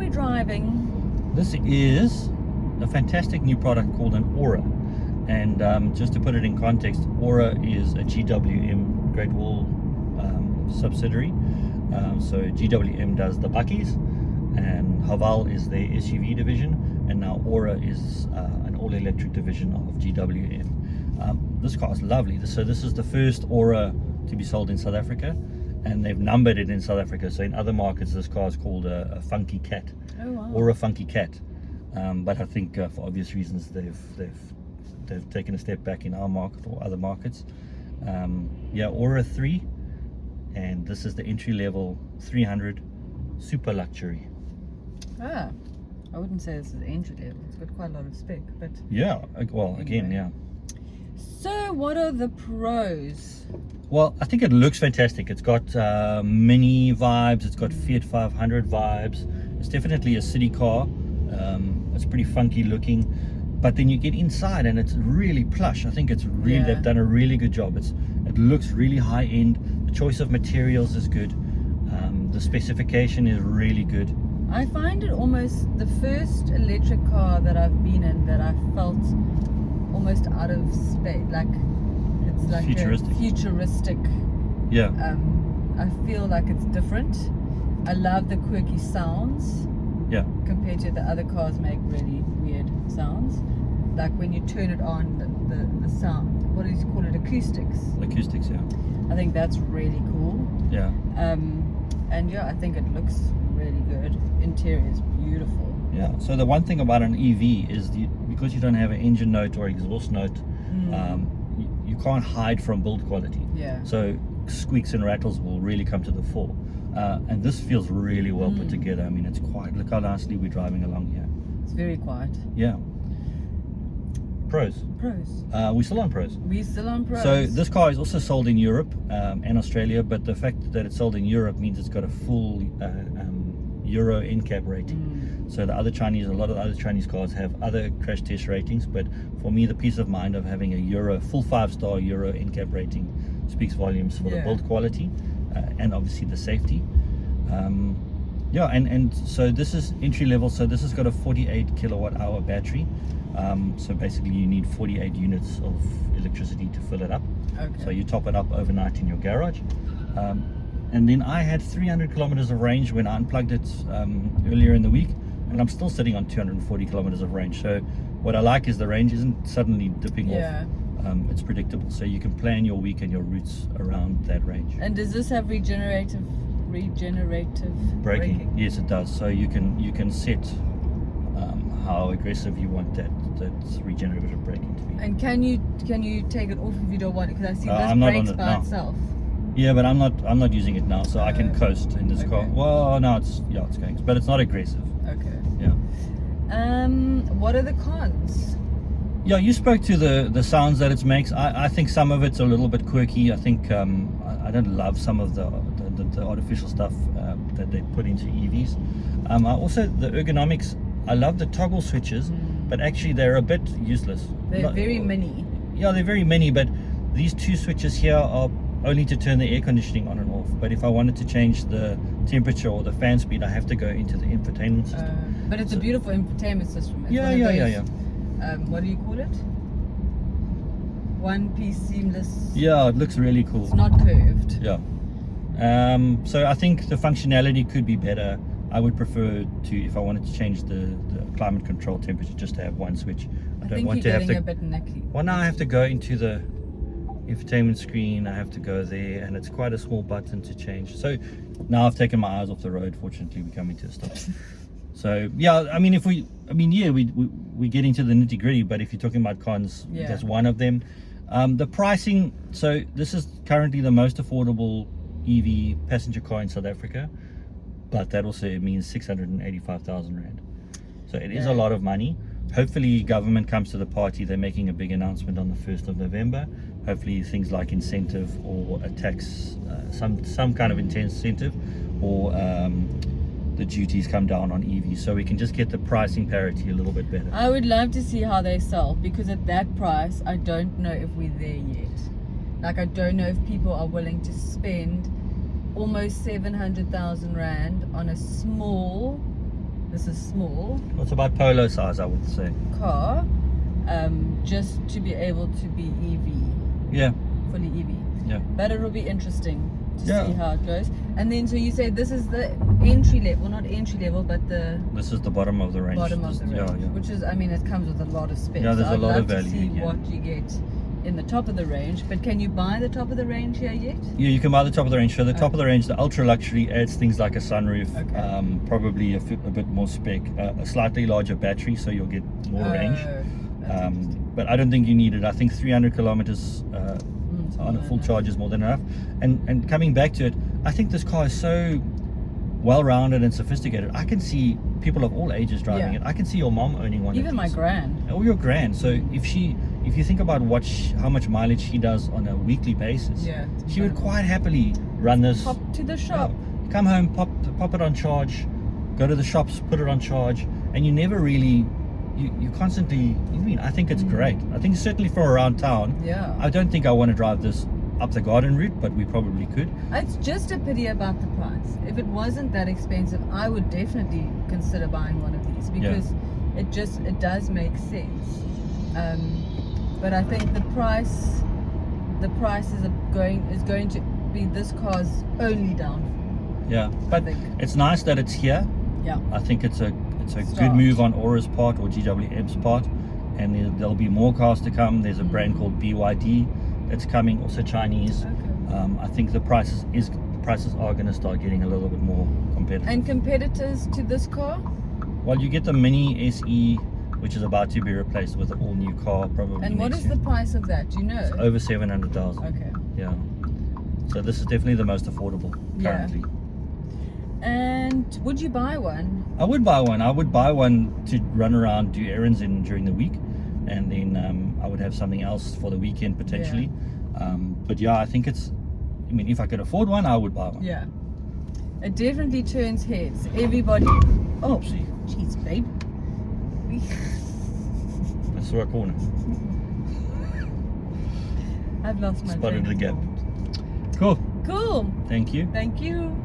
we driving? This is a fantastic new product called an ORA. And just to put it in context, ORA is a GWM Great Wall subsidiary. So GWM does the Buckies, and Haval is their SUV division, and now ORA is an all-electric division of GWM. This car is lovely. So this is the first ORA to be sold in South Africa, and they've numbered it in South Africa. So in other markets, this car is called a Funky Cat, Oh wow. or a Funky Cat. But I think for obvious reasons they've taken a step back in our market or other markets. Yeah, ORA 3, and this is the entry level 300 super luxury. Ah, I wouldn't say this is entry level. It's got quite a lot of spec, but Yeah, well, again, Anyway. yeah. So what are the pros? Well, I think it looks fantastic. It's got Mini vibes, it's got Fiat 500 vibes. It's definitely a city car. It's pretty funky looking, but then you get inside and it's really plush. I think it's really, Yeah. they've done a really good job. It looks really high end. The choice of materials is good. The specification is really good. I find it almost the first electric car that I've been in that I felt almost out of space. Like it's like Futuristic. a futuristic. Yeah, I feel like it's different. I love the quirky sounds yeah, compared to the other cars make really weird sounds. Like when you turn it on, the sound. What do you call it? Acoustics. acoustics, yeah, I think that's really cool. yeah, And yeah, I think it looks really good. Interior is beautiful. yeah. So the one thing about an EV is because you don't have an engine note or exhaust note, you can't hide from build quality. Yeah. So squeaks and rattles will really come to the fore. And this feels really well put together. I mean, it's quiet. Look how nicely we're driving along here. It's very quiet. Yeah. Pros. Pros. We're still on pros. We still on pros. So this car is also sold in Europe and Australia, but the fact that it's sold in Europe means it's got a full Euro NCAP rating. So a lot of the other Chinese cars have other crash test ratings, but for me, the peace of mind of having a full 5-star Euro NCAP rating speaks volumes for the Yeah. build quality and obviously the safety. Yeah, and so this is entry level. So this has got a 48 kilowatt hour battery. So basically you need 48 units of electricity to fill it up. Okay. So you top it up overnight in your garage. And then I had 300 kilometers of range when I unplugged it earlier in the week, and I'm still sitting on 240 kilometers of range. So what I like is the range isn't suddenly dipping Yeah. off. It's predictable, so you can plan your week and your routes around that range. And does this have regenerative Braking, yes, it does. So you can set how aggressive you want that regenerative braking to be. And can you take it off if you don't want it? Because I see this I'm not on brakes it by now. itself. Yeah, but I'm not using it now, so I can coast in this car. Okay. Well, no, it's going, but it's not aggressive. Okay. Yeah. What are the cons? Yeah, you spoke to the sounds that it makes. I think some of it's a little bit quirky. I think I don't love some of the artificial stuff that they put into EVs. Also the ergonomics. I love the toggle switches, but actually they're a bit useless. They're very mini. Yeah, they're very mini, but these two switches here are only to turn the air conditioning on and off. But if I wanted to change the temperature or the fan speed, I have to go into the infotainment system. But it's a beautiful infotainment system. It's Yeah. What do you call it? One piece seamless. Yeah, it looks really cool. It's not curved. Yeah. So I think the functionality could be better. I would prefer to, if I wanted to change the climate control temperature, just to have one switch. I think you're getting a bit nicky. Well, now I have to go into the infotainment screen. I have to go there, and it's quite a small button to change. So now I've taken my eyes off the road. Fortunately, we're coming to a stop. So yeah, I mean, we get into the nitty gritty, but if you're talking about cons, that's one of them. The pricing. So this is currently the most affordable EV passenger car in South Africa, but that also means 685,000 rand. So it is a lot of money. Hopefully government comes to the party. They're making a big announcement on the 1st of November. Hopefully things like incentive or a tax, some kind of incentive, or the duties come down on EVs, so we can just get the pricing parity a little bit better. I would love to see how they sell, because at that price, I don't know if we're there yet. Like, I don't know if people are willing to spend almost 700,000 rand on a small this is small It's about polo size, I would say. car, just to be able to be EV, Yeah, fully EV. yeah. But it will be interesting to Yeah. see how it goes. And then, so you say this is the entry level, well, not entry level, but the This is the bottom of the range. bottom of the range, Yeah, yeah. which is, I mean, it comes with a lot of specs. Yeah, there's So a I'd lot love of to value, see yeah. what you get in the top of the range. But can you buy the top of the range here yet? Yeah, you can buy the top of the range. So the top Okay. of the range, the ultra luxury adds things like a sunroof, Okay. probably a bit more spec, a slightly larger battery, so you'll get more range. That's interesting. But I don't think you need it. I think 300 kilometers It's on a more full than charge is more than enough. And coming back to it, I think this car is so well-rounded and sophisticated. I can see people of all ages driving Yeah. it. I can see your mom owning one. Even of my these. grand. Or your grand. So if you think about how much mileage she does on a weekly basis, Yeah, it's she would incredible. quite happily run this. Pop to the shop. Yeah. Come home, pop it on charge, go to the shops, put it on charge, and you never really, you constantly. I think it's great. I think certainly for around town. Yeah. I don't think I want to drive this up the garden route, but we probably could. It's just a pity about the price. If it wasn't that expensive, I would definitely consider buying one of these because it does make sense. But I think the price is going to be this car's only downfall. Yeah, but think. it's nice that it's here. Yeah. I think it's a good Start. move on Aura's part or GWM's part, and there'll be more cars to come. There's a brand called BYD that's coming, also Chinese. Okay. I think the prices are going to start getting a little bit more competitive. And competitors to this car? Well, you get the Mini SE, which is about to be replaced with an all-new car, probably. And what next is year. the price of that? Do you know? Over 700,000. Okay. Yeah. So this is definitely the most affordable Yeah. currently. And would you buy one? I would buy one. I would buy one to run around, do errands in during the week, and then I would have something else for the weekend potentially. But yeah, I think if I could afford one, I would buy one. Yeah. It definitely turns heads. Everybody. Oh, Oopsie. jeez, babe. That's through a corner. I've lost my Spotted train the of gap. thought. Cool. Cool. Thank you. Thank you.